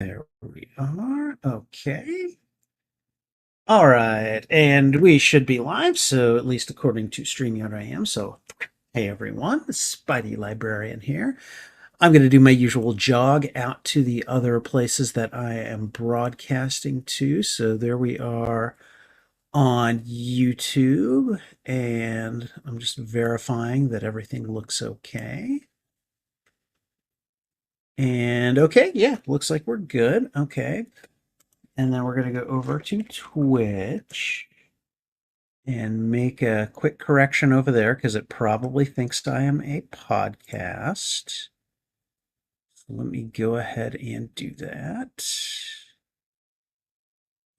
There we are. Okay. All right. And we should be live, so at least according to StreamYard I am. So, hey everyone, Spidey Librarian here. I'm going to do my usual jog out to the other places that I am broadcasting to. So there we are on YouTube, and I'm just verifying that everything looks okay. And okay, yeah, looks like we're good. Okay. And then we're going to go over to Twitch and make a quick correction over there because it probably thinks I am a podcast. So let me go ahead and do that.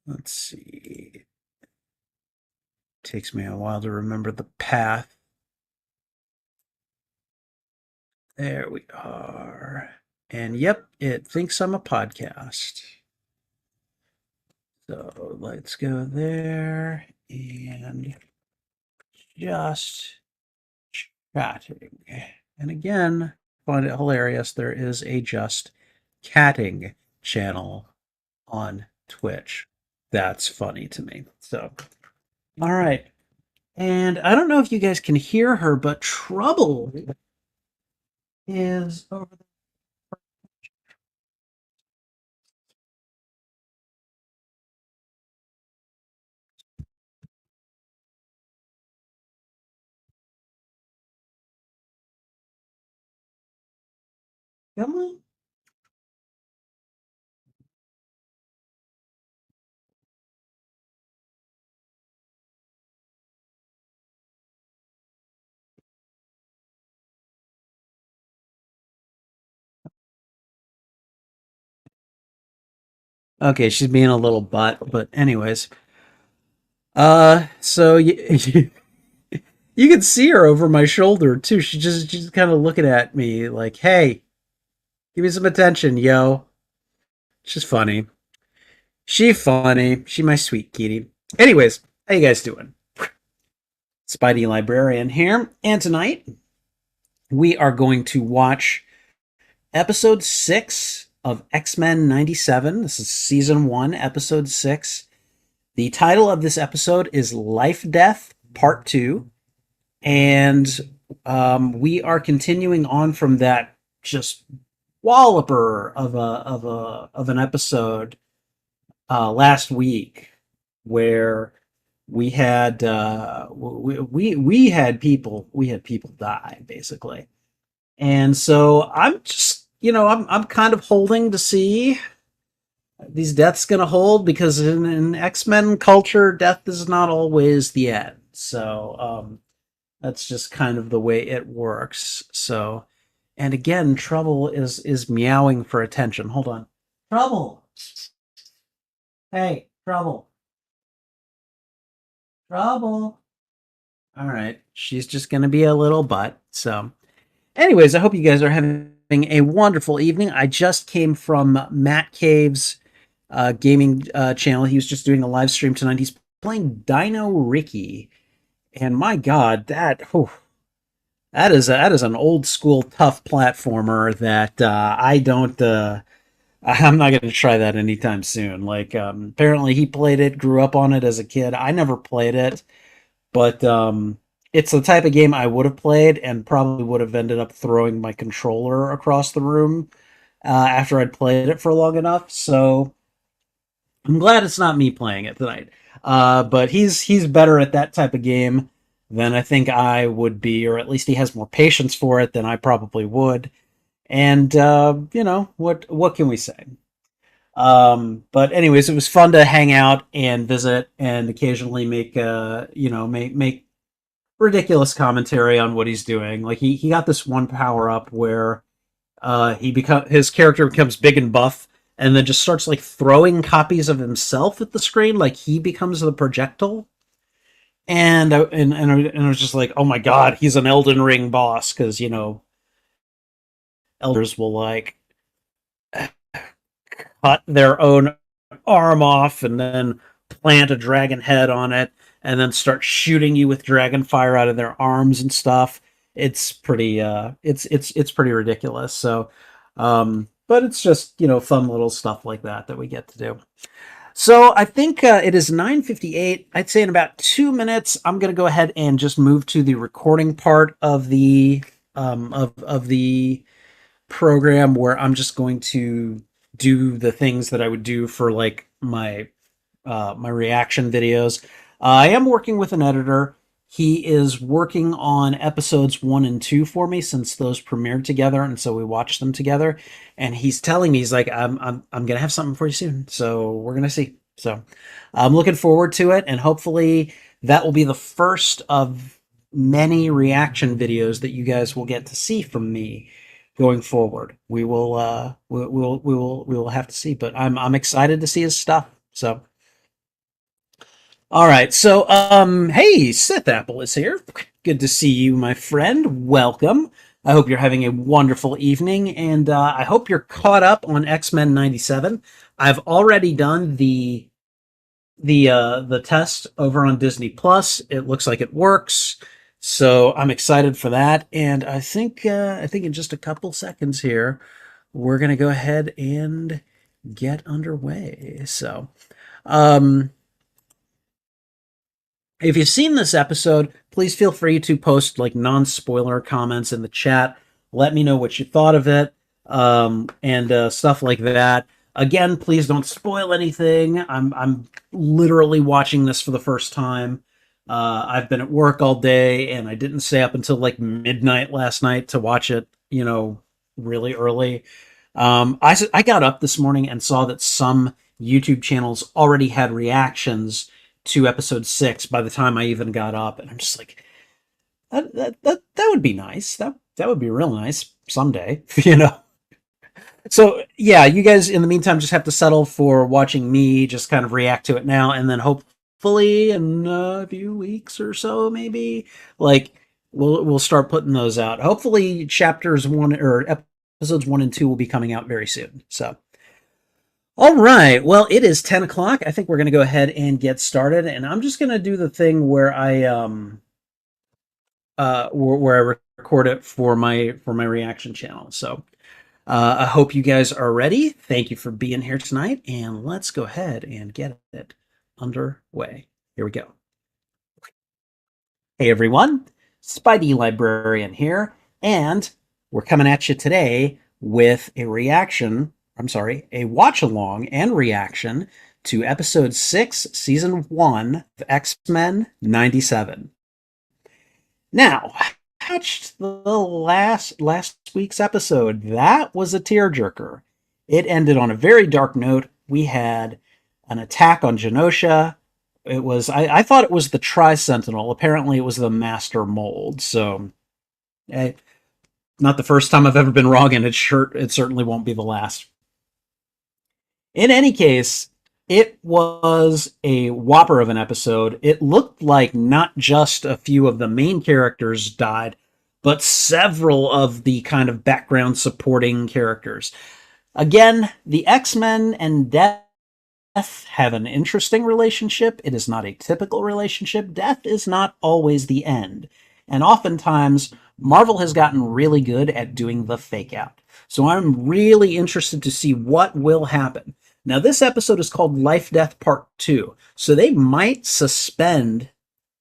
Let's see. Takes me a while to remember the path. There we are. And yep, it thinks I'm a podcast. So let's go there and just chatting. And again, find it hilarious. There is a just catting channel on Twitch. That's funny to me. So, all right. And I don't know if you guys can hear her, but Trouble is over there. Come on. Okay, she's being a little butt, but anyways. So you can see her over my shoulder too. She's kind of looking at me like, "Hey, give me some attention, yo." She's funny. She funny. She my sweet kitty. Anyways, how you guys doing? Spidey Librarian here, and tonight we are going to watch episode 6 of X-Men 97. This is season 1, episode 6. The title of this episode is Life Death Part 2, and we are continuing on from that just walloper of an episode last week where we had we had people die basically, and so I'm just I'm kind of holding to see these deaths gonna hold because in X-Men culture, death is not always the end. So that's just kind of the way it works. So, and again, Trouble is meowing for attention. Hold on, Trouble. Hey, Trouble. Trouble. All right. She's just going to be a little butt. So, anyways, I hope you guys are having a wonderful evening. I just came from Matt Cave's gaming channel. He was just doing a live stream tonight. He's playing Dino Ricky. And my God, that is an old school tough platformer that I don't. I'm not going to try that anytime soon. Like, apparently he played it, grew up on it as a kid. I never played it, but it's the type of game I would have played and probably would have ended up throwing my controller across the room after I'd played it for long enough. So I'm glad it's not me playing it tonight. But he's better at that type of game than I think I would be, or at least he has more patience for it than I probably would. And what can we say? But anyways, it was fun to hang out and visit and occasionally make make ridiculous commentary on what he's doing. Like he got this one power up where his character becomes big and buff and then just starts like throwing copies of himself at the screen like he becomes the projectile. And I was just like, oh my god, he's an Elden Ring boss because elders will like cut their own arm off and then plant a dragon head on it and then start shooting you with dragon fire out of their arms and stuff. It's pretty it's pretty ridiculous. So but it's just, fun little stuff like that we get to do. So I think it is 9:58. I'd say in about 2 minutes, I'm going to go ahead and just move to the recording part of the program, where I'm just going to do the things that I would do for like my reaction videos. I am working with an editor. He is working on episodes 1 and 2 for me, since those premiered together, and so we watched them together. And he's telling me, he's like, I'm gonna have something for you soon, so we're gonna see. So I'm looking forward to it, and hopefully that will be the first of many reaction videos that you guys will get to see from me going forward. We will have to see, but I'm excited to see his stuff. So. All right. So, hey, Sith Apple is here. Good to see you, my friend. Welcome. I hope you're having a wonderful evening, and I hope you're caught up on X-Men '97. I've already done the test over on Disney Plus. It looks like it works, so I'm excited for that. And I think in just a couple seconds here, we're gonna go ahead and get underway. So. If you've seen this episode, please feel free to post like non-spoiler comments in the chat. Let me know what you thought of it, and stuff like that. Again, please don't spoil anything. I'm literally watching this for the first time. I've been at work all day, and I didn't stay up until like midnight last night to watch it. Really early. I got up this morning and saw that some YouTube channels already had reactions to episode 6 by the time I even got up, and I'm just like, that would be nice. That would be real nice someday, So yeah, you guys in the meantime just have to settle for watching me just kind of react to it now, and then hopefully in a few weeks or so, maybe, like, we'll start putting those out. Hopefully chapters 1 or episodes 1 and 2 will be coming out very soon. So. All right. Well, it is 10 o'clock. I think we're going to go ahead and get started. And I'm just going to do the thing where I record it for my reaction channel. So I hope you guys are ready. Thank you for being here tonight. And let's go ahead and get it underway. Here we go. Hey, everyone. Spidey Librarian here. And we're coming at you today with a watch along and reaction to episode 6, season 1 of X-Men '97. Now, I watched the last week's episode. That was a tearjerker. It ended on a very dark note. We had an attack on Genosha. It was I thought it was the Tri-Sentinel. Apparently it was the Master Mold. So not the first time I've ever been wrong, and it certainly won't be the last. In any case, it was a whopper of an episode. It looked like not just a few of the main characters died, but several of the kind of background supporting characters. Again, the X-Men and Death have an interesting relationship. It is not a typical relationship. Death is not always the end. And oftentimes, Marvel has gotten really good at doing the fake out. So I'm really interested to see what will happen. Now, this episode is called Life Death Part 2, so they might suspend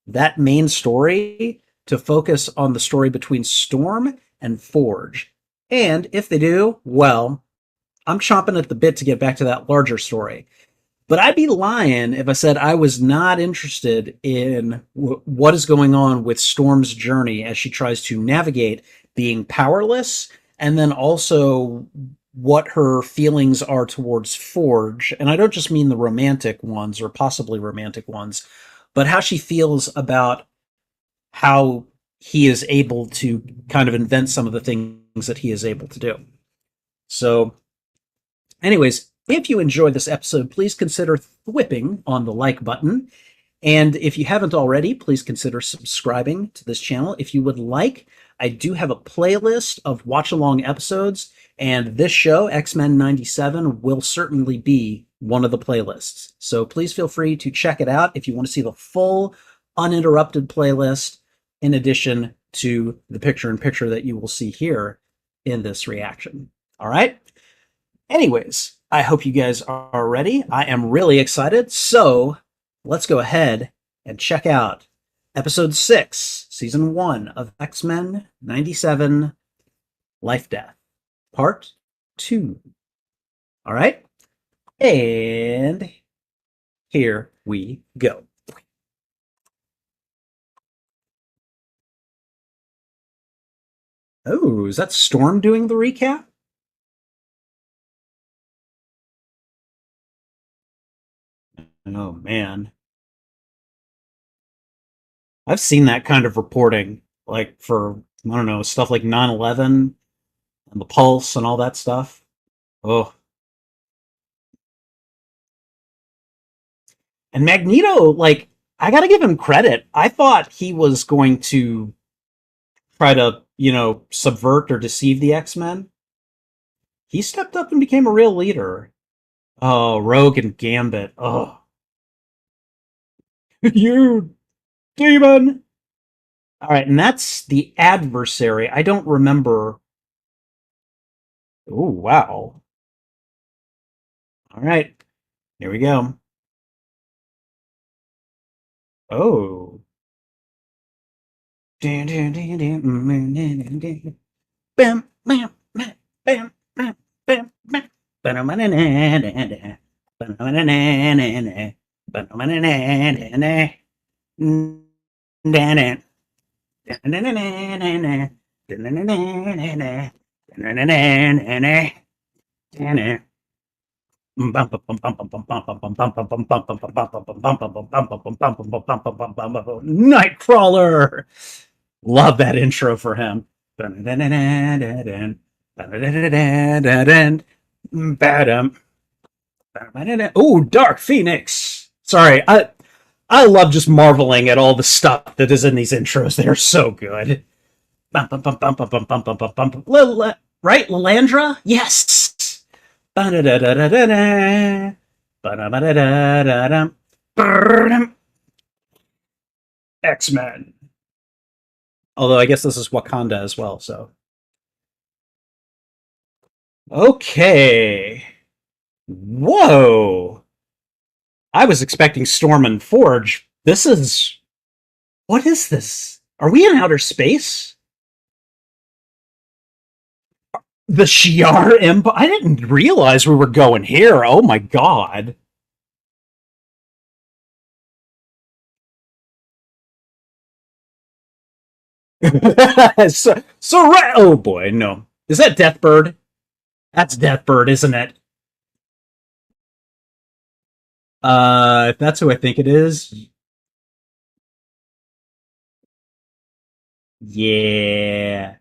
that main story to focus on the story between Storm and Forge. And if they do, well, I'm chomping at the bit to get back to that larger story. But I'd be lying if I said I was not interested in what is going on with Storm's journey as she tries to navigate being powerless, and then also what her feelings are towards Forge. And I don't just mean the romantic ones or possibly romantic ones, but how she feels about how he is able to kind of invent some of the things that he is able to do. So, anyways, if you enjoyed this episode, please consider whipping on the like button. And if you haven't already, please consider subscribing to this channel. If you would like, I do have a playlist of watch-along episodes, and this show, X-Men '97, will certainly be one of the playlists. So please feel free to check it out if you want to see the full, uninterrupted playlist, in addition to the picture-in-picture that you will see here in this reaction. All right? Anyways, I hope you guys are ready. I am really excited. So let's go ahead and check out episode 6, season 1 of X Men 97 Life Death, part 2. All right. And here we go. Oh, is that Storm doing the recap? Oh, man. I've seen that kind of reporting, like for, I don't know, stuff like 9/11 and the Pulse and all that stuff. Oh, and Magneto, like, I gotta give him credit. I thought he was going to try to, subvert or deceive the X Men. He stepped up and became a real leader. Oh, Rogue and Gambit. Oh, you demon! All right, and that's the adversary. I don't remember. Oh, wow. All right, here we go. Oh. Bam, bam, bam, bam, bam, bam, bam. Nightcrawler. Love that intro for him. Oh, Dark Phoenix. Sorry, I love just marveling at all the stuff that is in these intros. They're so good. Right, Lalandra? Yes. X-Men. Although I guess this is Wakanda as well, so. Okay. Whoa. I was expecting Storm and Forge. This is. What is this? Are we in outer space? The Shi'ar Empire? I didn't realize we were going here. Oh my god. Oh boy, no. Is that Deathbird? That's Deathbird, isn't it? If that's who I think it is, yeah.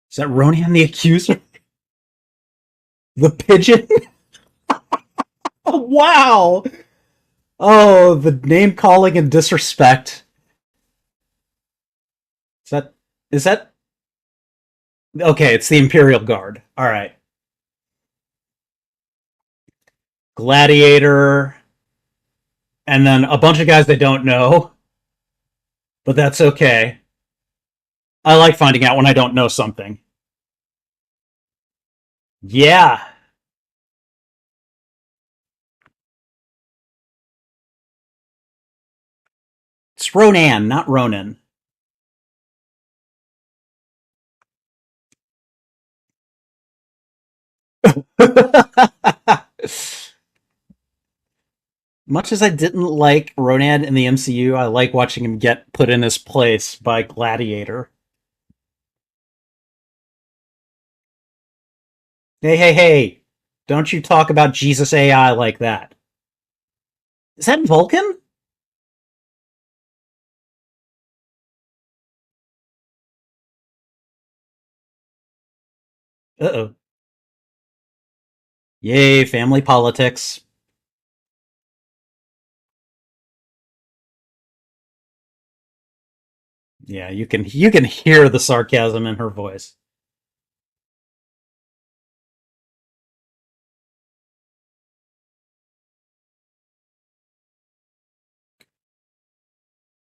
Is that Ronan the Accuser? The Pigeon? Oh, wow! Oh, the name calling and disrespect. Is that. Is that. Okay, it's the Imperial Guard. Alright. Gladiator. And then a bunch of guys they don't know. But that's okay. I like finding out when I don't know something. Yeah. It's Ronan, not Ronan. Much as I didn't like Ronan in the MCU, I like watching him get put in his place by Gladiator. Hey, hey, hey! Don't you talk about Jesus AI like that. Is that Vulcan? Uh oh. Yay, family politics. Yeah, you can hear the sarcasm in her voice.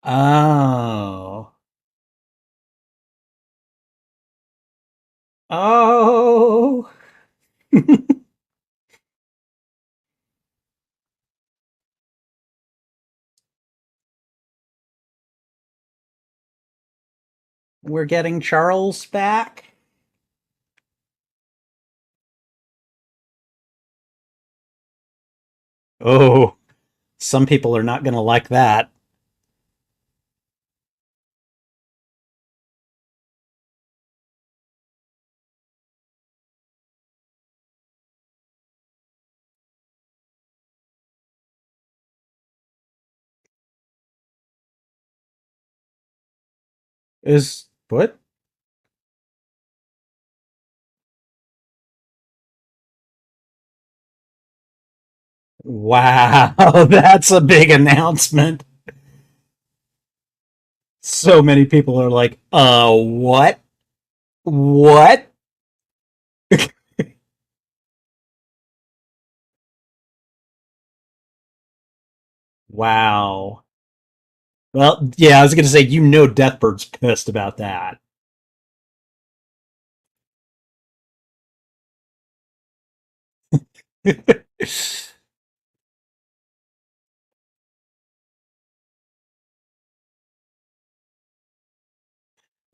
Oh. Oh. We're getting Charles back. Oh, some people are not going to like that. Is what? Wow, that's a big announcement. So many people are like, what? What? Wow. Well, yeah, I was going to say, Deathbird's pissed about that.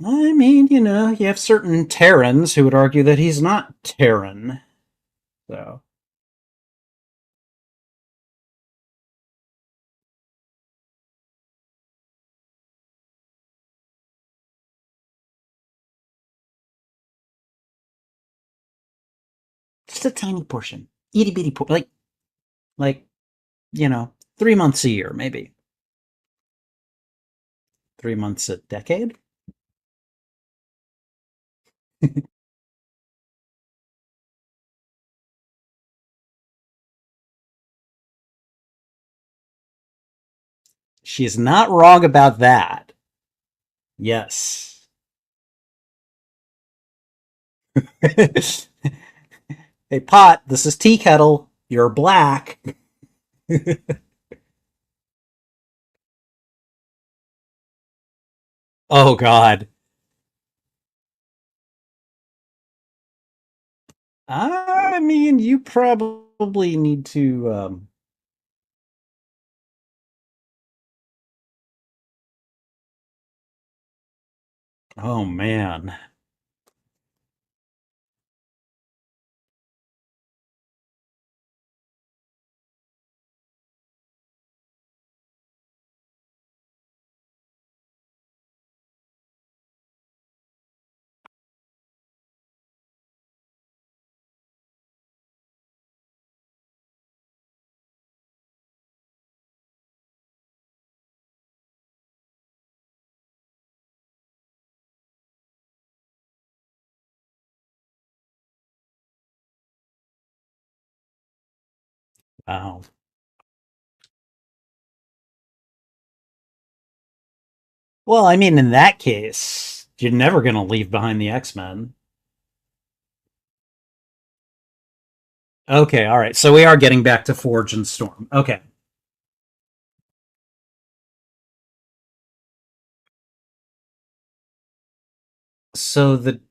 I mean, you have certain Terrans who would argue that he's not Terran. So, just a tiny portion. Itty bitty portion. Like, 3 months a year, maybe. 3 months a decade? She's not wrong about that. Yes. Hey, Pot, this is Tea Kettle. You're black. Oh, God. I mean, you probably need to. Oh, man. Wow. Well, I mean, in that case, you're never going to leave behind the X-Men. Okay, all right. So we are getting back to Forge and Storm. Okay. So the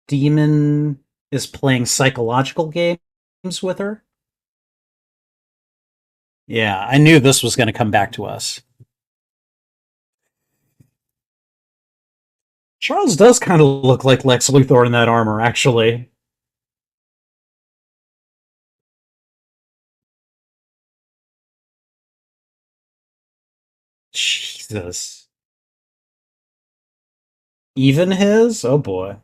demon is playing psychological games with her? Yeah, I knew this was going to come back to us. Charles does kind of look like Lex Luthor in that armor, actually. Jesus. Even his? Oh boy.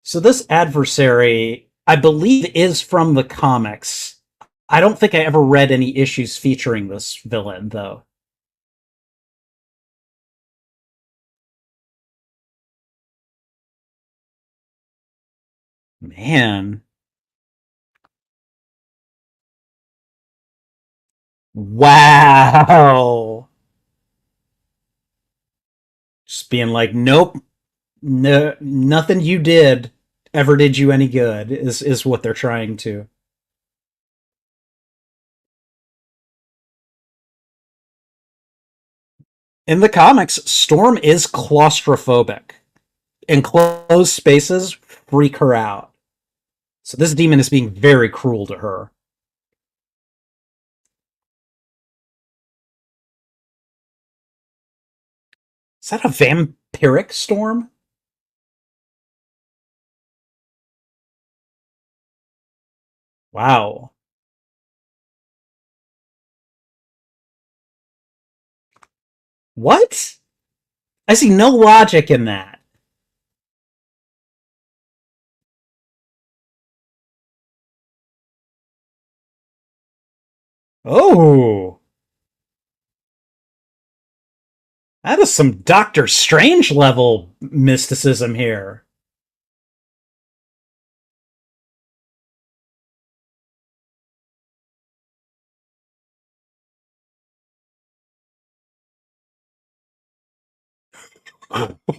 So this adversary, I believe, is from the comics. I don't think I ever read any issues featuring this villain, though. Man. Wow. Just being like, nope, no, nothing you did ever did you any good, is what they're trying to. In the comics, Storm is claustrophobic. Enclosed spaces freak her out. So this demon is being very cruel to her. Is that a vampiric storm? Wow. What? I see no logic in that. Oh, that is some Doctor Strange level mysticism here.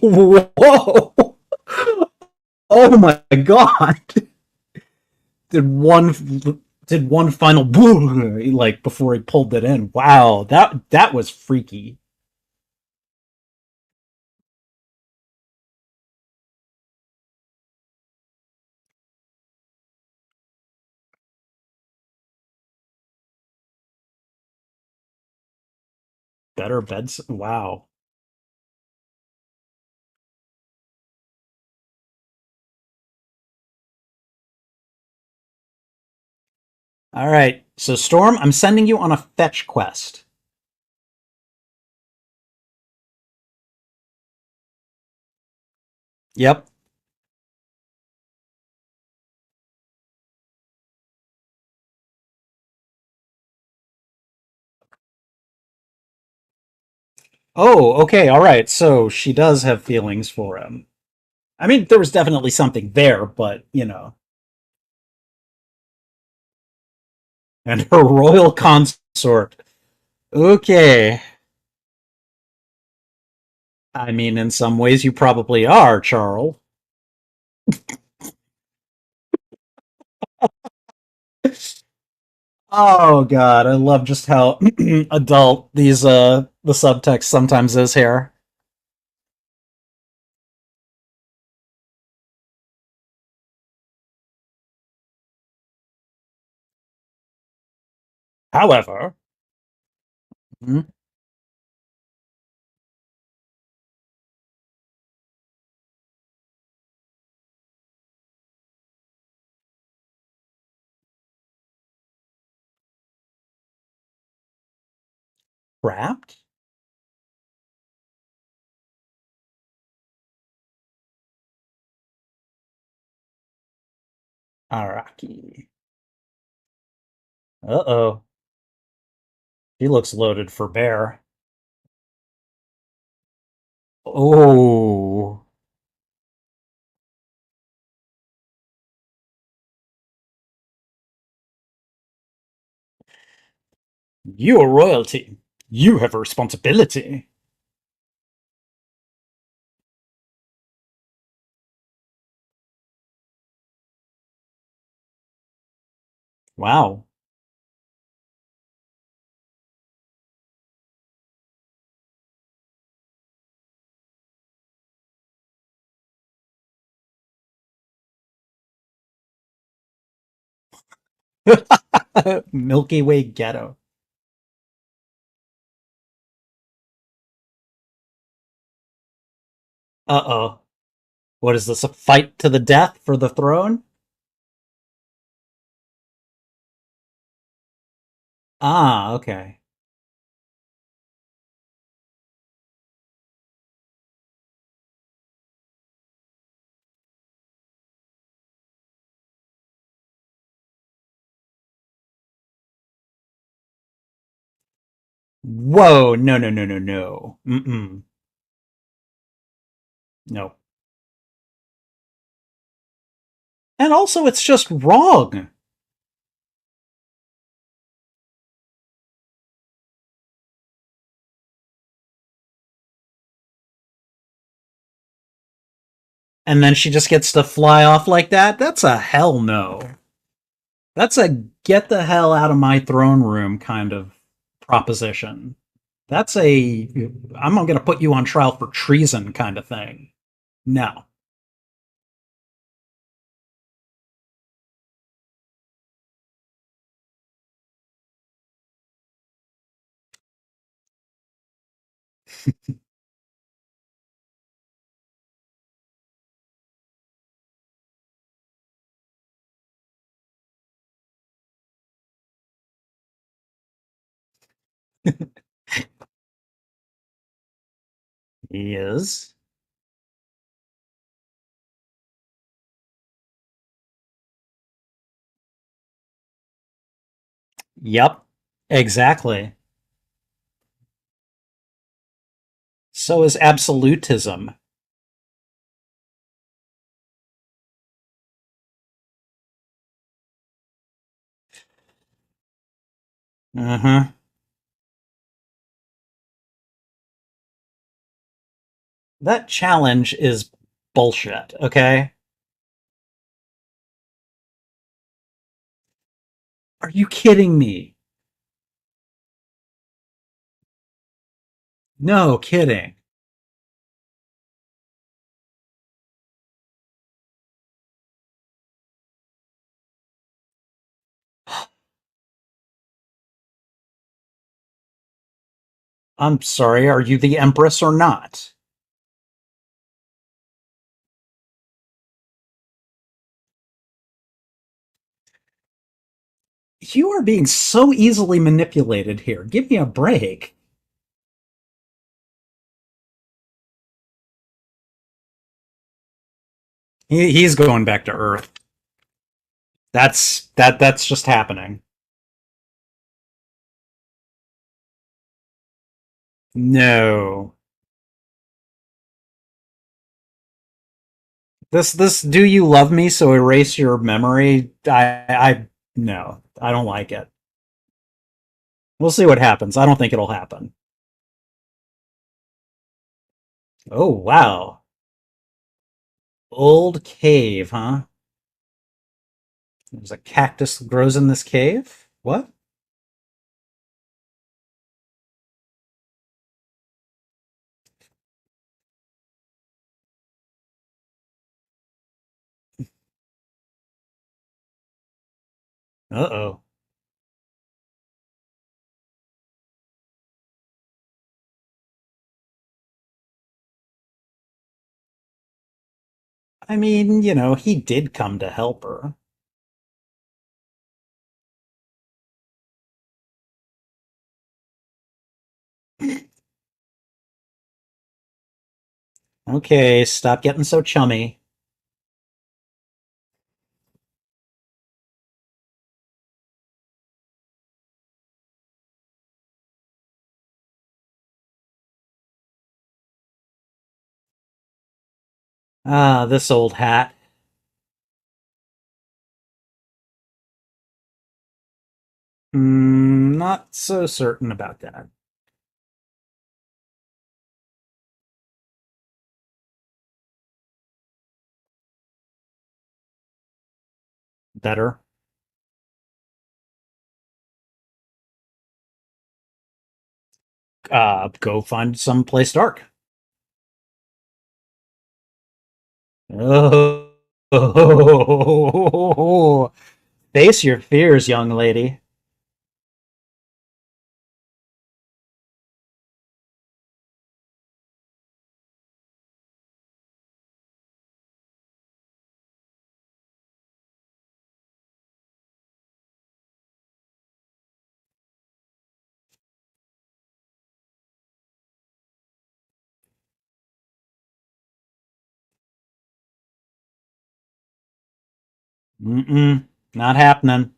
Whoa! Oh my god! Did one did one final boom like before he pulled it in? Wow, that was freaky. Better beds. Wow. All right. So Storm, I'm sending you on a fetch quest. Yep. Oh, okay. All right. So she does have feelings for him. I mean, there was definitely something there, but you know, and her royal consort. Okay. I mean, in some ways, you probably are, Charles. Oh God, I love just how adult these the subtext sometimes is here. However, hmm, trapped Araki. Uh oh, he looks loaded for bear. Oh, you are royalty. You have a responsibility. Wow. Milky Way ghetto. Uh oh. What is this? A fight to the death for the throne? Ah, okay. Whoa! No, no, no, no, no. Mm-mm. No. And also, it's just wrong. And then she just gets to fly off like that? That's a hell no. That's a get the hell out of my throne room kind of proposition. That's a I'm going to put you on trial for treason kind of thing. No. He is. Yep. Exactly. So is absolutism. Uh-huh. That challenge is bullshit, okay? Are you kidding me? No kidding. I'm sorry, are you the Empress or not? You are being so easily manipulated here. Give me a break. He's going back to Earth. That's just happening. No. This do you love me so erase your memory? I no. I don't like it. We'll see what happens. I don't think it'll happen. Oh, wow. Old cave, huh? There's a cactus that grows in this cave? What? Uh-oh. I mean, he did come to help her. Okay, stop getting so chummy. Ah, this old hat. Not so certain about that. Better. Go find some place dark. Oh, face your fears, young lady. Mm-mm, not happening.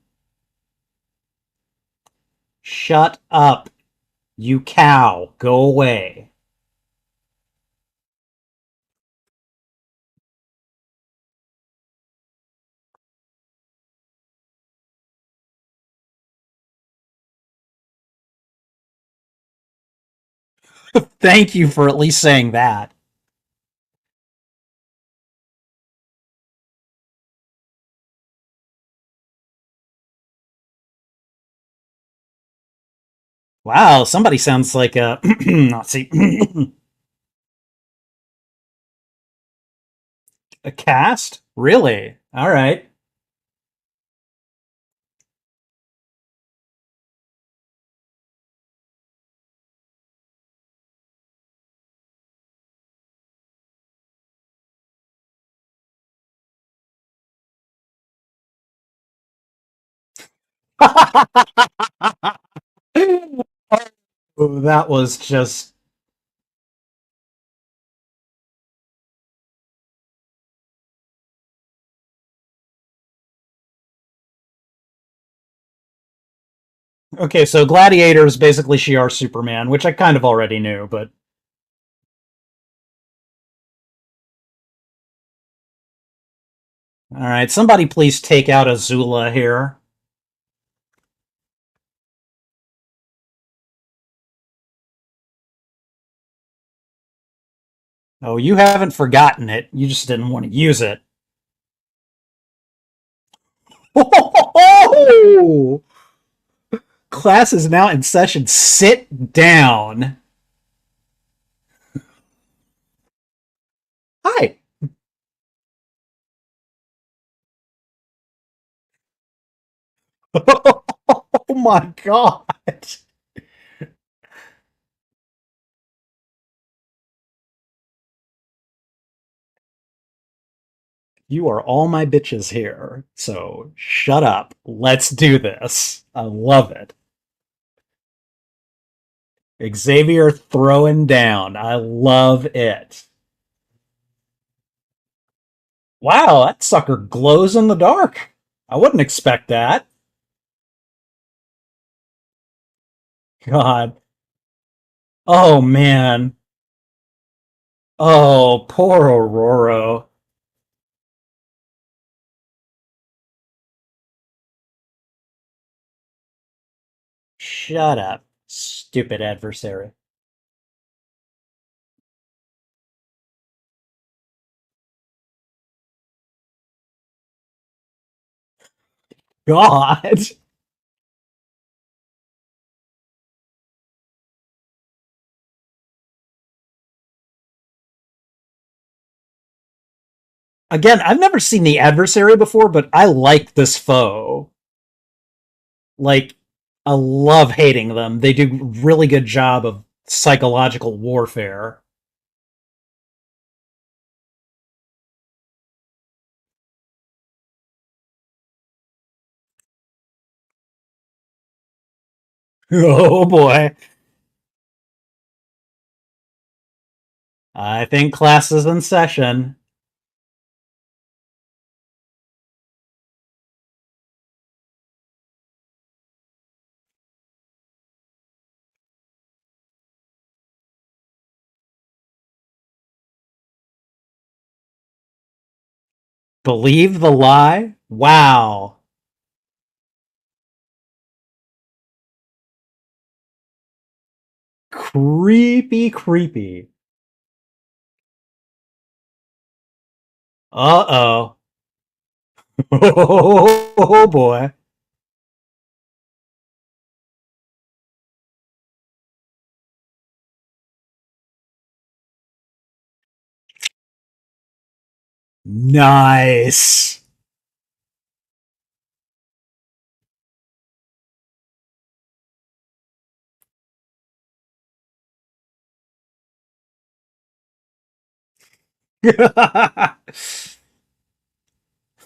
Shut up, you cow. Go away. Thank you for at least saying that. Wow, somebody sounds like a Nazi. A cast? Really? All right. Oh, that was just okay. So Gladiator is basically Shi'ar Superman, which I kind of already knew, but all right. Somebody please take out Azula here. Oh, you haven't forgotten it. You just didn't want to use it. Oh! Class is now in session. Sit down. Hi. Oh my god. You are all my bitches here. So shut up. Let's do this. I love it. Xavier throwing down. I love it. Wow, that sucker glows in the dark. I wouldn't expect that. God. Oh man. Oh, poor Aurora. Shut up, stupid adversary. God. Again, I've never seen the adversary before, but I like this foe. Like, I love hating them. They do really good job of psychological warfare. Oh boy. I think class is in session. Believe the lie? Wow. Creepy, creepy. Uh oh. Oh boy. Nice.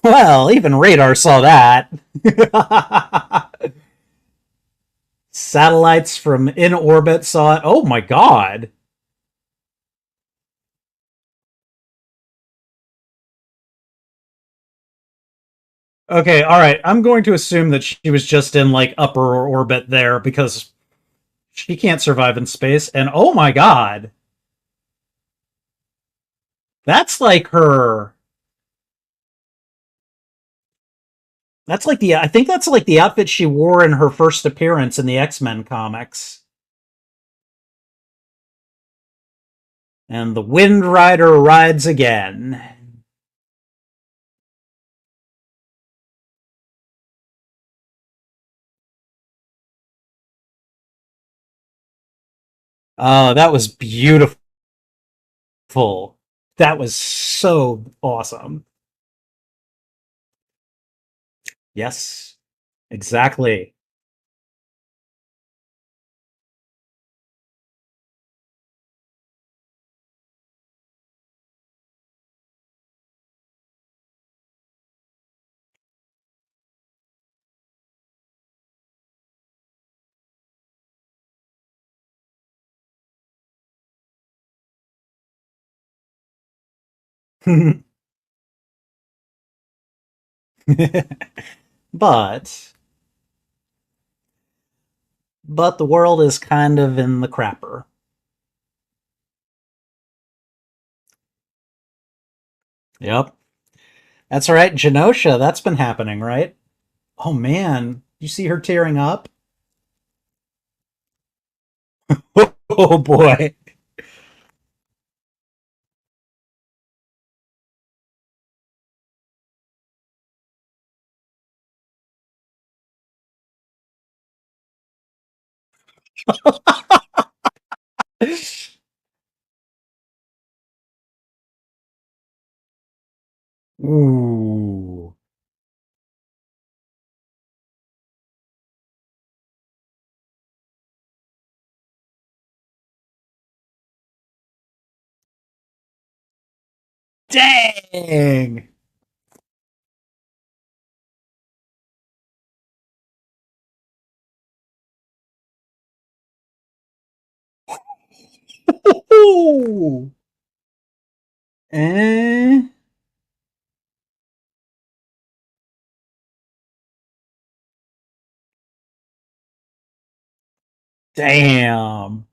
Well, even radar saw that. Satellites from in orbit saw it. Oh my god. Okay, all right. I'm going to assume that she was just in like upper orbit there because she can't survive in space. And oh my god, that's like her. That's like the. I think that's like the outfit she wore in her first appearance in the X-Men comics. And the Wind Rider rides again. Oh, that was beautiful. That was so awesome. Yes, exactly. but but the world is kind of in the crapper. Yep. That's right. Genosha, that's been happening, right? Oh man, you see her tearing up? Oh boy. Ooh. Dang. Ooh. Eh. Damn.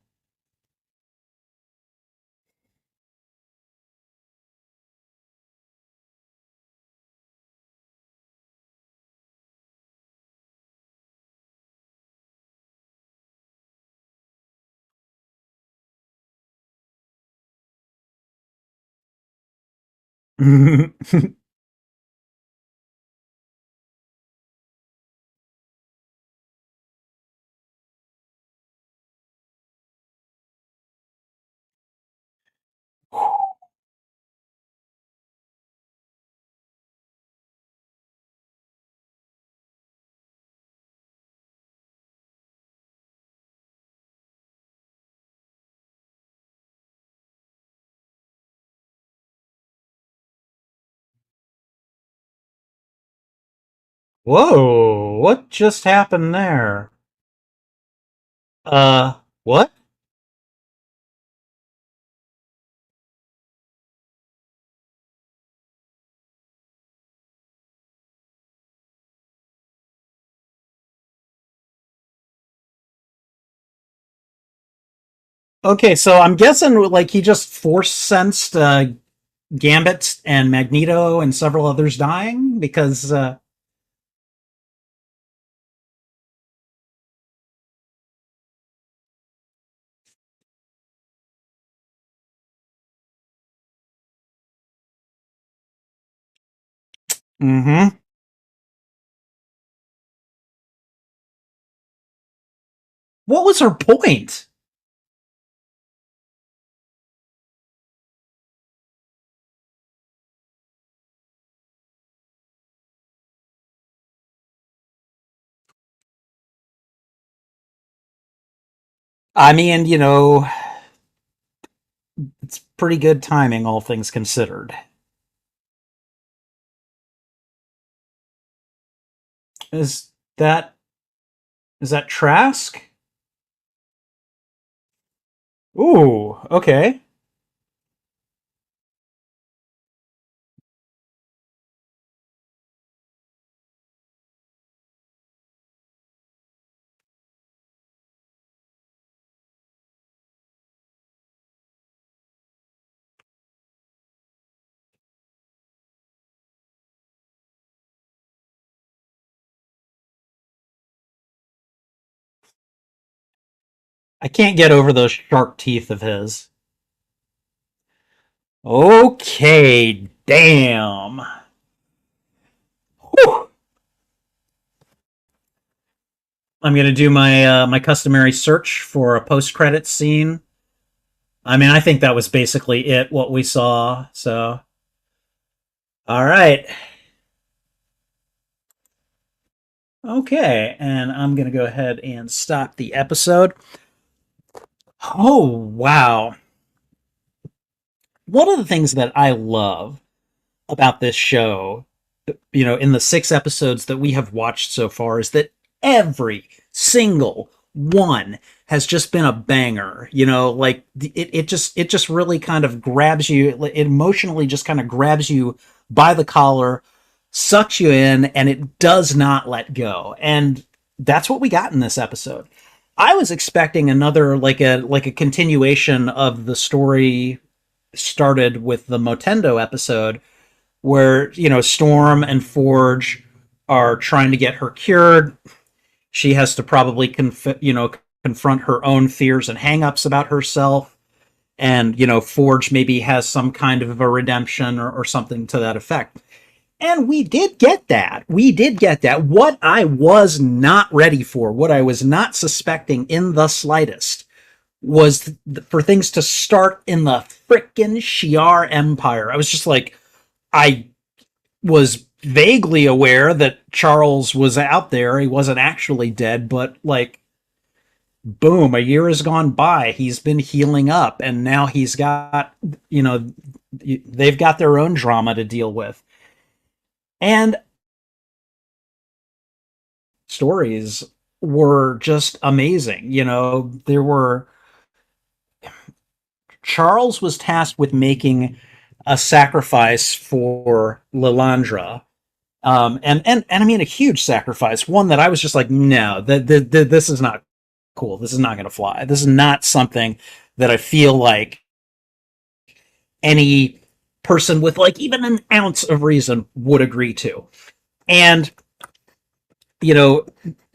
Whoa, what just happened there? What? Okay, so I'm guessing like he just force sensed Gambit and Magneto and several others dying because mm-hmm. What was her point? I mean, it's pretty good timing, all things considered. Is that is that Trask? Ooh, okay. I can't get over those sharp teeth of his. Okay, damn. Whew. I'm gonna do my customary search for a post credit scene. I mean, I think that was basically it. What we saw. So, all right, okay, and I'm gonna go ahead and stop the episode. Oh wow! One of the things that I love about this show, in the 6 episodes that we have watched so far, is that every single one has just been a banger. Like it just really kind of grabs you. It emotionally just kind of grabs you by the collar, sucks you in, and it does not let go. And that's what we got in this episode. I was expecting another like a continuation of the story started with the Motendo episode, where Storm and Forge are trying to get her cured. She has to probably confront her own fears and hangups about herself, and Forge maybe has some kind of a redemption or something to that effect. And we did get that. We did get that. What I was not ready for, what I was not suspecting in the slightest, was for things to start in the frickin' Shi'ar Empire. I was just like, I was vaguely aware that Charles was out there. He wasn't actually dead, but like, boom, a year has gone by. He's been healing up, and now he's got, they've got their own drama to deal with. And stories were just amazing. There were Charles was tasked with making a sacrifice for Lilandra. And I mean a huge sacrifice, one that I was just like, no, this is not cool. This is not going to fly. This is not something that I feel like any person with like even an ounce of reason would agree to. And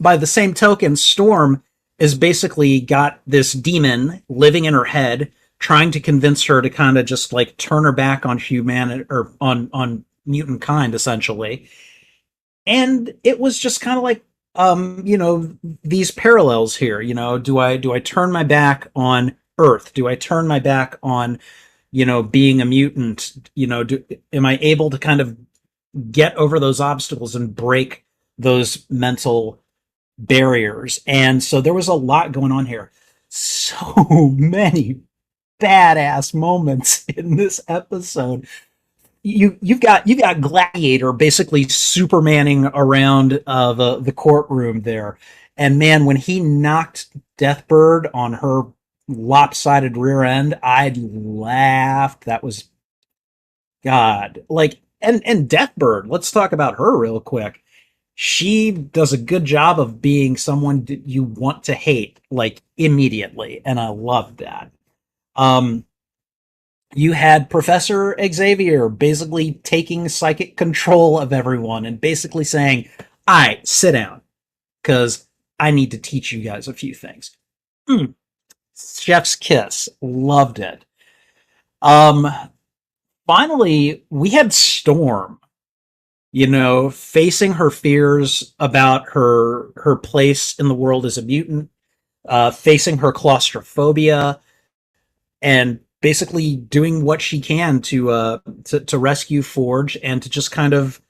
by the same token, Storm is basically got this demon living in her head, trying to convince her to kind of just like turn her back on humanity, or on mutant kind, essentially. And it was just kind of like, these parallels here. Do I turn my back on Earth? Do I turn my back on being a mutant? Am I able to kind of get over those obstacles and break those mental barriers? And so there was a lot going on here. So many badass moments in this episode. You've got Gladiator basically supermaning around the courtroom there, and man, when he knocked Deathbird on her lopsided rear end, I laughed. That was God. Like, and Deathbird, let's talk about her real quick. She does a good job of being someone that you want to hate, like, immediately, and I love that. Um, you had Professor Xavier basically taking psychic control of everyone and basically saying, all right, sit down, because I need to teach you guys a few things. Chef's kiss. Loved it. Um, Finally, we had Storm, facing her fears about her place in the world as a mutant, facing her claustrophobia, and basically doing what she can to rescue Forge and to just kind of,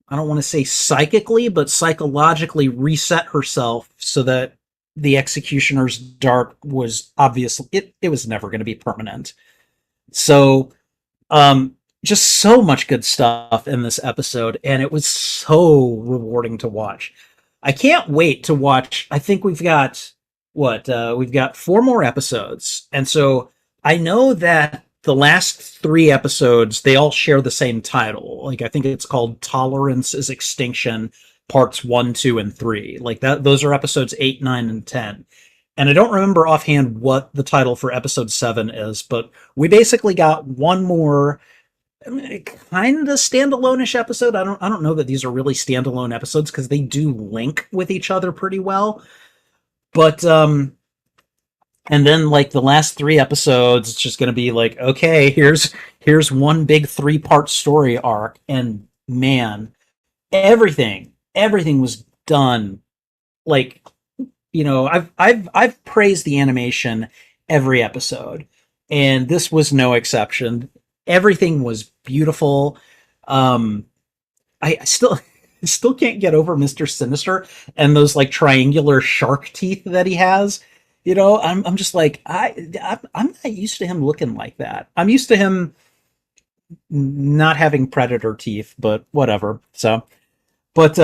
I don't want to say psychically, but psychologically reset herself so that the Executioner's dart was obviously it was never going to be permanent. So just so much good stuff in this episode, and it was so rewarding to watch. I can't wait to watch. I think we've got we've got 4 more episodes, and so I know that the last 3 episodes, they all share the same title. Like, I think it's called Tolerance is Extinction, parts 1, 2, and 3. Like that, those are episodes 8, 9, and 10. And I don't remember offhand what the title for episode 7 is, but we basically got one more, I mean, kind of standalone-ish episode. I don't know that these are really standalone episodes because they do link with each other pretty well. But and then like the last 3 episodes, it's just going to be like, okay, here's one big 3-part story arc, and man, everything was done like, I've praised the animation every episode, and this was no exception. Everything was beautiful. I still can't get over Mr. Sinister and those like triangular shark teeth that he has. I'm just like, I'm not used to him looking like that. I'm used to him not having predator teeth, but whatever. So, but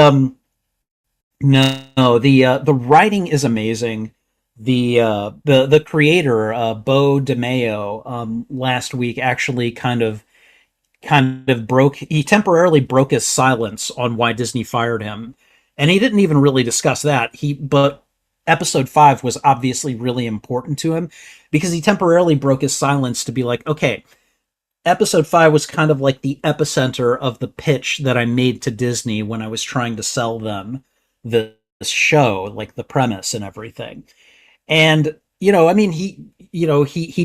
No, the writing is amazing. The creator, Bo DeMeo, last week actually kind of broke he temporarily broke his silence on why Disney fired him. And he didn't even really discuss that. He but episode 5 was obviously really important to him because he temporarily broke his silence to be like, okay, episode 5 was kind of like the epicenter of the pitch that I made to Disney when I was trying to sell them this show, like the premise and everything. And I mean, he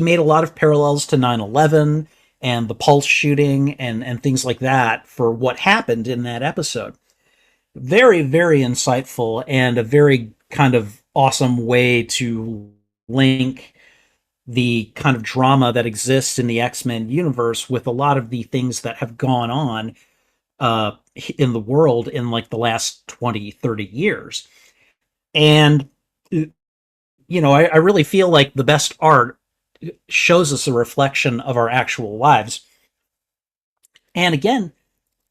made a lot of parallels to 9/11 and the Pulse shooting and things like that for what happened in that episode. Very, very insightful and a very kind of awesome way to link the kind of drama that exists in the X-Men universe with a lot of the things that have gone on uh, in the world in like the last 20, 30 years. And I really feel like the best art shows us a reflection of our actual lives. And again,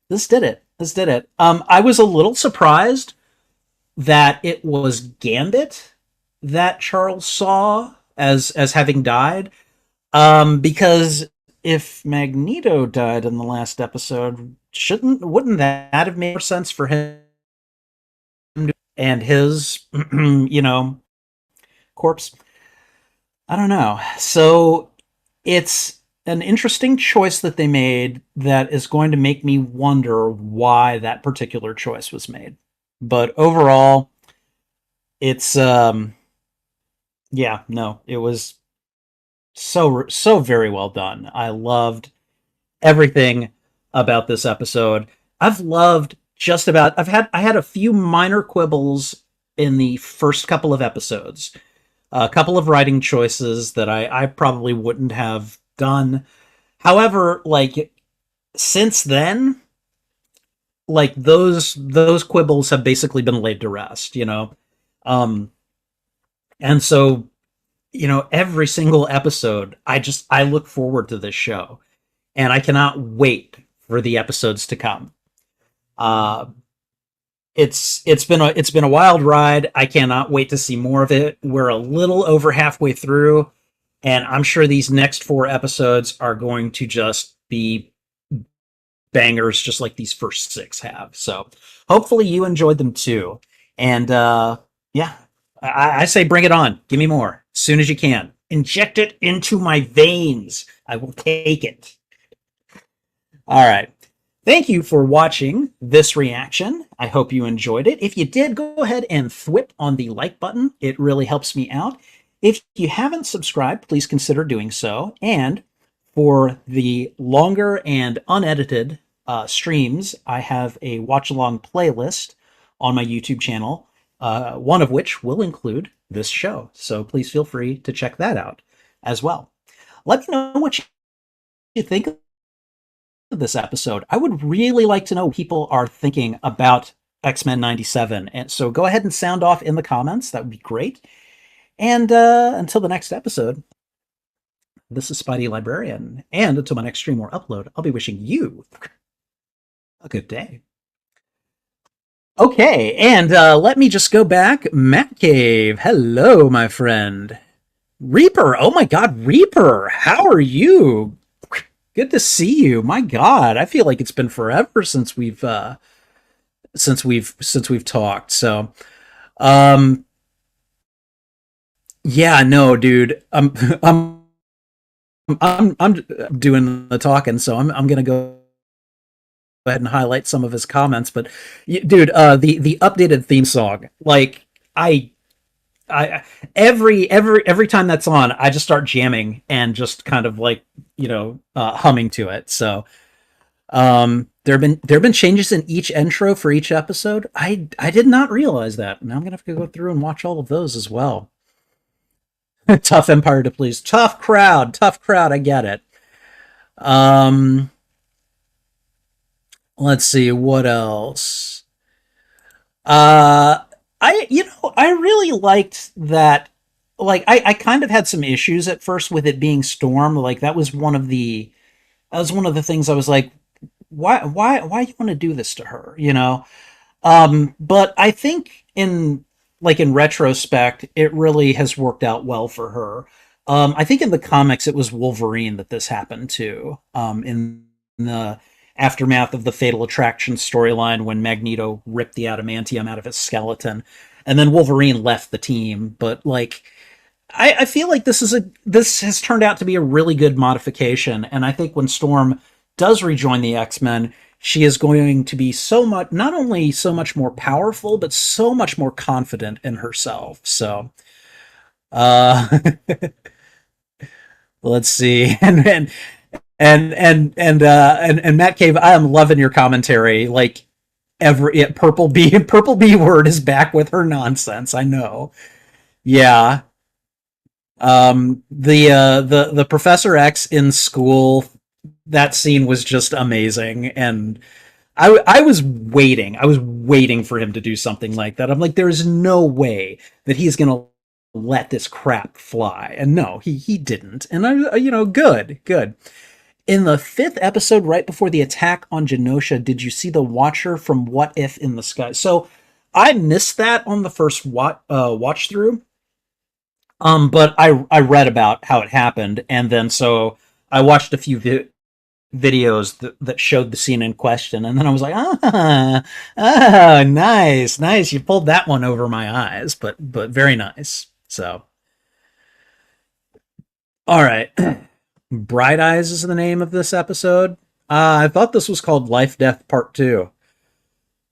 this did it. This did it. I was a little surprised that it was Gambit that Charles saw as having died. Because if Magneto died in the last episode, wouldn't that have made more sense for him and his corpse? I don't know. So it's an interesting choice that they made that is going to make me wonder why that particular choice was made. But overall, it's yeah, no, it was so very well done. I loved everything about this episode. I've loved just about I had a few minor quibbles in the first couple of episodes. A couple of writing choices that I probably wouldn't have done. However, like since then, like those quibbles have basically been laid to rest. Um and so, every single episode, I look forward to this show and I cannot wait for the episodes to come. Uh it's been a wild ride. I cannot wait to see more of it. We're a little over halfway through, and I'm sure these next 4 episodes are going to just be bangers, just like these first 6 have. So hopefully you enjoyed them too. And yeah, I say bring it on. Give me more as soon as you can. Inject it into my veins. I will take it. All right. Thank you for watching this reaction. I hope you enjoyed it. If you did, go ahead and thwip on the like button. It really helps me out. If you haven't subscribed, please consider doing so. And for the longer and unedited streams, I have a watch along playlist on my YouTube channel, one of which will include this show. So please feel free to check that out as well. Let me know what you think of this episode. I would really like to know what people are thinking about X-Men 97. And so go ahead and sound off in the comments. That would be great. And until the next episode, this is Spidey Librarian. And until my next stream or upload, I'll be wishing you a good day. Okay, and let me just go back. Matt Cave, hello, my friend. Reaper, oh my God, Reaper, how are you? Good to see you. My God, I feel like it's been forever since we've talked. So, yeah, no, dude, I'm doing the talking, so I'm gonna go ahead and highlight some of his comments. But, dude, the updated theme song, like I every time that's on, I just start jamming and just kind of like humming to it. So there have been changes in each intro for each episode. I did not realize that. Now I'm gonna have to go through and watch all of those as well. Tough empire to please, tough crowd. I get it. Um, let's see what else. Uh, I really liked that. Like, I kind of had some issues at first with it being Storm. Like, that was one of the things I was like, why you want to do this to her? But I think in retrospect, it really has worked out well for her. I think in the comics it was Wolverine that this happened to. In the aftermath of the Fatal Attraction storyline when Magneto ripped the adamantium out of his skeleton, and then Wolverine left the team. But like, I feel like this has turned out to be a really good modification, and I think when Storm does rejoin the X-Men, she is going to be so much not only so much more powerful, but so much more confident in herself. So uh let's see. And Matt Cave, I am loving your commentary. Like Purple B word is back with her nonsense. I know. Yeah. The Professor X in school, that scene was just amazing, and I was waiting. I was waiting for him to do something like that. I'm like, there is no way that he's gonna let this crap fly. And no, he didn't. And good. In the fifth episode, right before the attack on Genosha, did you see the Watcher from What If in the sky? So I missed that on the first watch through. But I read about how it happened, and then so I watched a few videos that showed the scene in question, and then I was like, nice. You pulled that one over my eyes, but very nice. So, all right, Bright Eyes is the name of this episode. I thought this was called Life Death Part Two.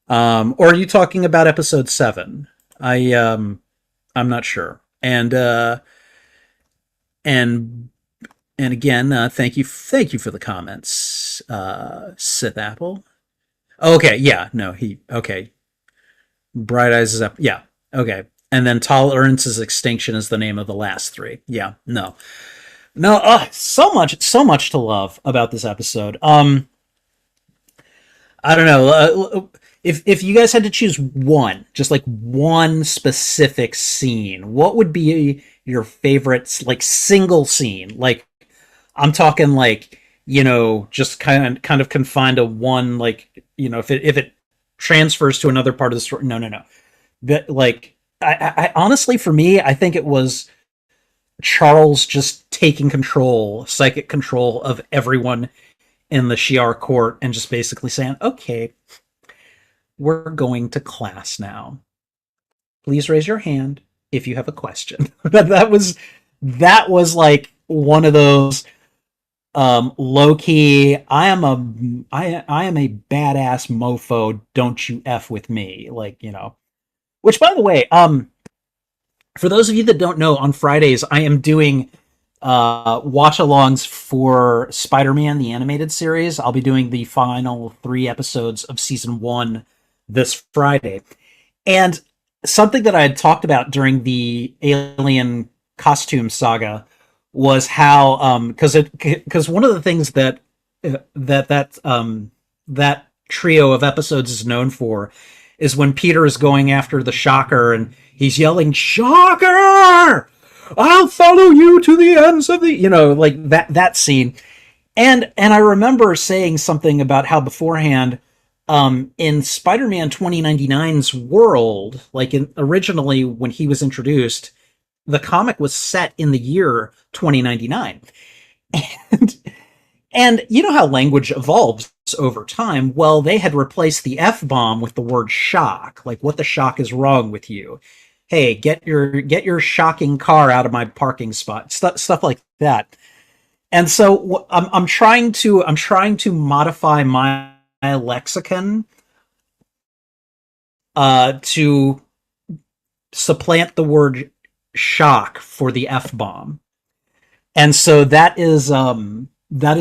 Or are you talking about episode 7? I'm not sure. And and again, thank you for the comments, Sith Apple. Okay, yeah, no, okay. Bright Eyes is up, yeah, okay. And then Tolerance's Extinction is the name of the last three. Yeah, no, so much to love about this episode. I don't know. If you guys had to choose one, just like one specific scene, what would be your favorite, like single scene? Like I'm talking like just kind of confined to one, like if it transfers to another part of the story. No. That like I honestly, for me, I think it was Charles just taking psychic control of everyone in the Shi'ar court and just basically saying, "Okay, we're going to class now. Please raise your hand if you have a question." that was like one of those low key. I am a badass mofo. Don't you f with me, like Which, by the way, for those of you that don't know, on Fridays I am doing watch-alongs for Spider-Man the animated series. I'll be doing the final 3 episodes of season 1 this Friday. And something that I had talked about during the Alien costume saga was how because one of the things that trio of episodes is known for is when Peter is going after the Shocker and he's yelling, "Shocker! I'll follow you to the ends of the," like that scene. And I remember saying something about how beforehand, in Spider-Man 2099's world, like originally when he was introduced, the comic was set in the year 2099. And and you know how language evolves over time? Well, they had replaced the F-bomb with the word shock. Like, what the shock is wrong with you? Hey, get your shocking car out of my parking spot. Stuff like that. And so I'm trying to modify my lexicon to supplant the word shock for the F-bomb. And so that is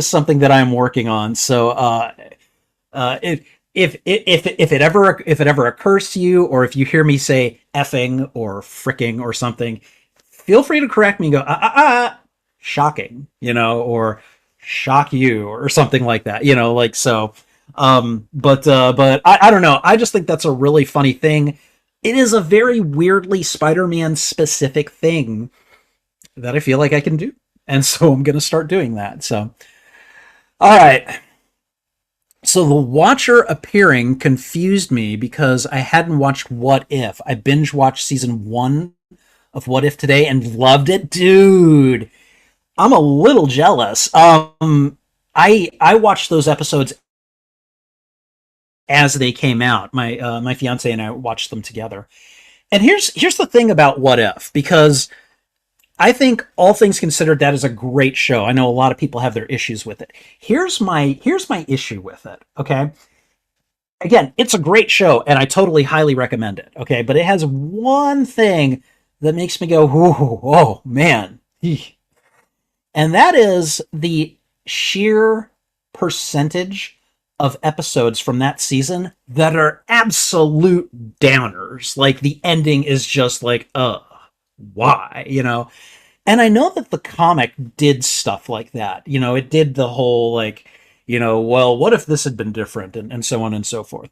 something that I'm working on. So if it ever occurs to you, or if you hear me say effing or fricking or something, feel free to correct me and go shocking, or shock you or something like that, like so. But I don't know. I just think that's a really funny thing. It is a very weirdly Spider-Man specific thing that I feel like I can do. And so I'm going to start doing that. So, all right. So the Watcher appearing confused me because I hadn't watched What If. I binge watched season one of What If today and loved it, dude. I'm a little jealous. I watched those episodes as they came out. My fiance and I watched them together. And here's the thing about What If, because I think all things considered, that is a great show. I know a lot of people have their issues with it. Here's my issue with it. Okay, again, it's a great show, and I totally highly recommend it. Okay, but it has one thing that makes me go, oh man, and that is the sheer percentage of episodes from that season that are absolute downers. Like the ending is just like, why, And I know that the comic did stuff like that. It did the whole like, well, what if this had been different, and so on and so forth.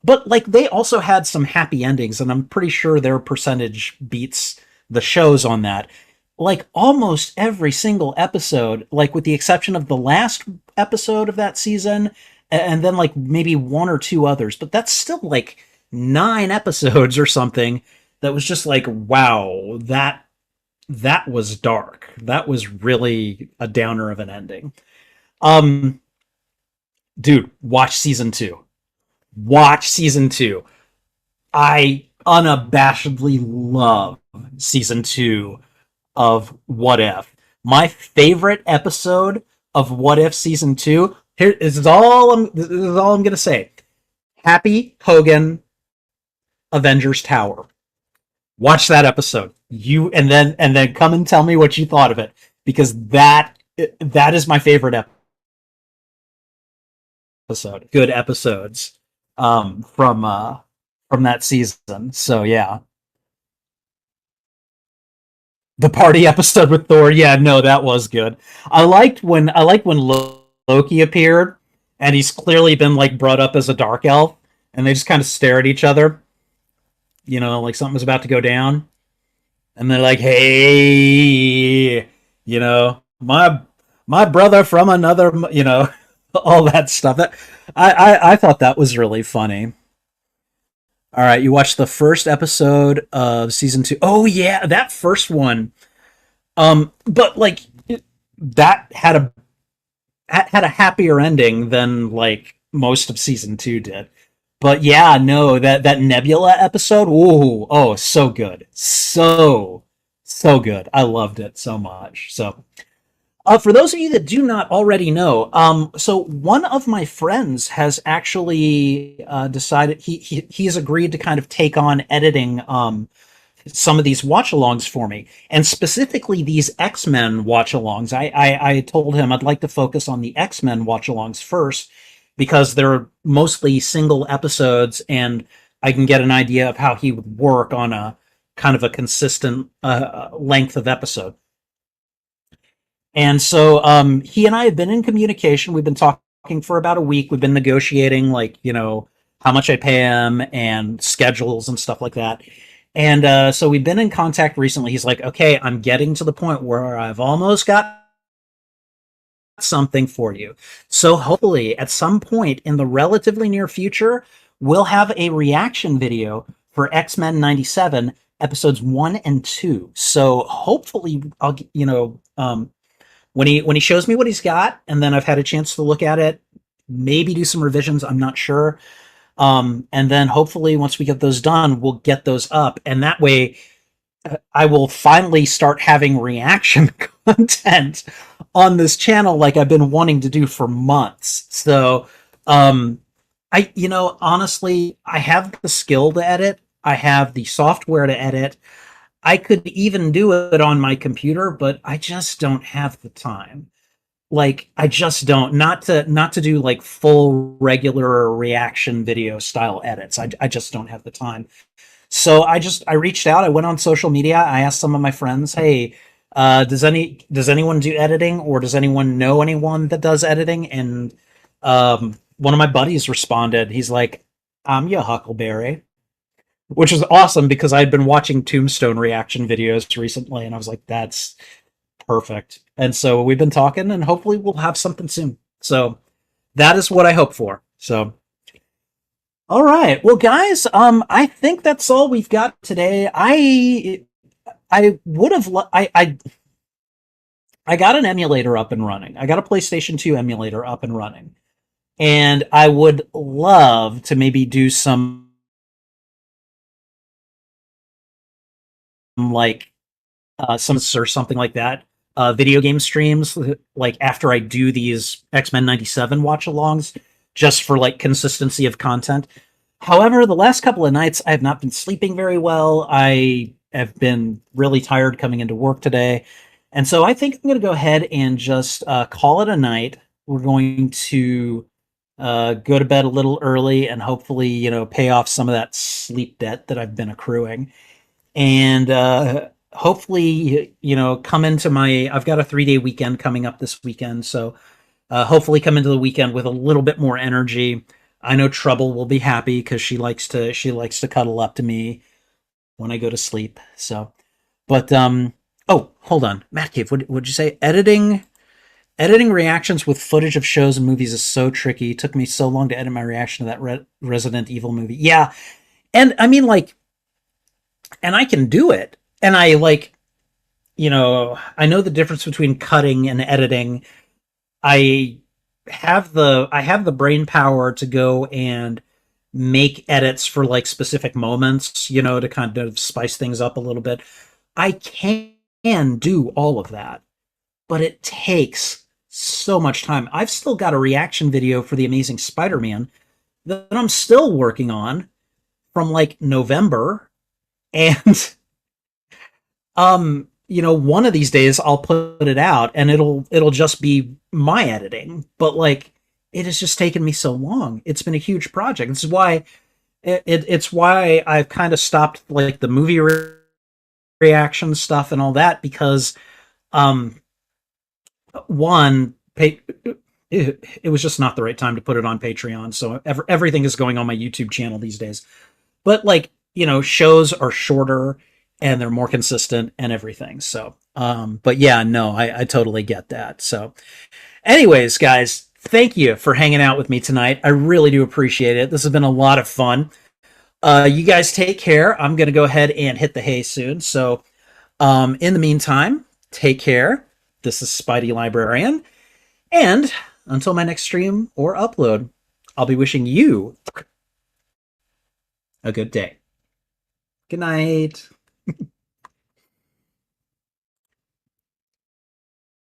But like they also had some happy endings, and I'm pretty sure their percentage beats the shows on that. Like almost every single episode, like with the exception of the last episode of that season, and then like maybe one or two others, but that's still like 9 episodes or something. That was just like, wow, that was dark. That was really a downer of an ending. Um, dude, watch season two. Watch season two. I unabashedly love season two of What If. My favorite episode of What If season two. Here this is all I'm gonna say. Happy Hogan Avengers Tower. Watch that episode. And then come and tell me what you thought of it, because that is my favorite episode. Good episodes from that season. So yeah, the party episode with Thor. Yeah, no, that was good. I liked when Loki appeared, and he's clearly been like brought up as a dark elf, and they just kind of stare at each other. Like something's about to go down, and they're like, "Hey, my brother from another, all that stuff." I thought that was really funny. All right, you watched the first episode of season two. Oh yeah, that first one. But like that had a happier ending than like most of season two did. But yeah, no, that Nebula episode. Ooh, oh, so good, so good. I loved it so much. So for those of you that do not already know, so one of my friends has actually decided he's agreed to kind of take on editing some of these watch-alongs for me, and specifically these X-Men watch-alongs. I told him I'd like to focus on the X-Men watch-alongs first because they're mostly single episodes, and I can get an idea of how he would work on a kind of a consistent length of episode. And so he and I have been in communication. We've been talking for about a week. We've been negotiating, like, how much I pay him and schedules and stuff like that. And so we've been in contact recently. He's like, okay, I'm getting to the point where I've almost got something for you. So hopefully at some point in the relatively near future, we'll have a reaction video for X-Men 97 episodes 1 and 2. So hopefully I'll, when he shows me what he's got, and then I've had a chance to look at it, maybe do some revisions, I'm not sure. And then hopefully once we get those done, we'll get those up. And that way I will finally start having reaction content on this channel like I've been wanting to do for months. So, honestly, I have the skill to edit. I have the software to edit. I could even do it on my computer, but I just don't have the time. Like I just don't, not to do like full regular reaction video style edits. I just don't have the time. So I reached out. I went on social media. I asked some of my friends, "Hey, does anyone do editing, or does anyone know anyone that does editing?" And one of my buddies responded. He's like, "I'm your Huckleberry," which is awesome because I'd been watching Tombstone reaction videos recently, and I was like, "That's perfect." And so we've been talking, and hopefully we'll have something soon. So that is what I hope for. So, all right. Well, guys, I think that's all we've got today. I would have I got an emulator up and running. I got a PlayStation 2 emulator up and running. And I would love to maybe do some like some or something like that. Video game streams like after I do these X-Men 97 watch alongs just for like consistency of content. However, the last couple of nights I have not been sleeping very well. I have been really tired coming into work today. And so I think I'm going to go ahead and just call it a night. We're going to go to bed a little early and hopefully, pay off some of that sleep debt that I've been accruing. And hopefully, come into I've got a 3-day weekend coming up this weekend. So hopefully come into the weekend with a little bit more energy. I know Trouble will be happy because she likes to cuddle up to me when I go to sleep. So, but oh, hold on, Matt Cave, would you say editing reactions with footage of shows and movies is so tricky. It took me so long to edit my reaction to that Resident Evil movie. Yeah, and I mean like, and I can do it, and I like, I know the difference between cutting and editing. I I have the brain power to go and make edits for like specific moments, to kind of spice things up a little bit. I can do all of that, but it takes so much time. I've still got a reaction video for The Amazing Spider-Man that I'm still working on from like November, and one of these days I'll put it out and it'll just be my editing. But like it has just taken me so long. It's been a huge project. This is why it's why I've kind of stopped like the movie reaction stuff and all that because um one it was just not the right time to put it on Patreon. So everything is going on my YouTube channel these days. But like, shows are shorter and they're more consistent and everything. So, but yeah, no, I totally get that. So, anyways, guys, thank you for hanging out with me tonight. I really do appreciate it. This has been a lot of fun. You guys take care. I'm going to go ahead and hit the hay soon. So, in the meantime, take care. This is Spidey Librarian. And until my next stream or upload, I'll be wishing you a good day. Good night.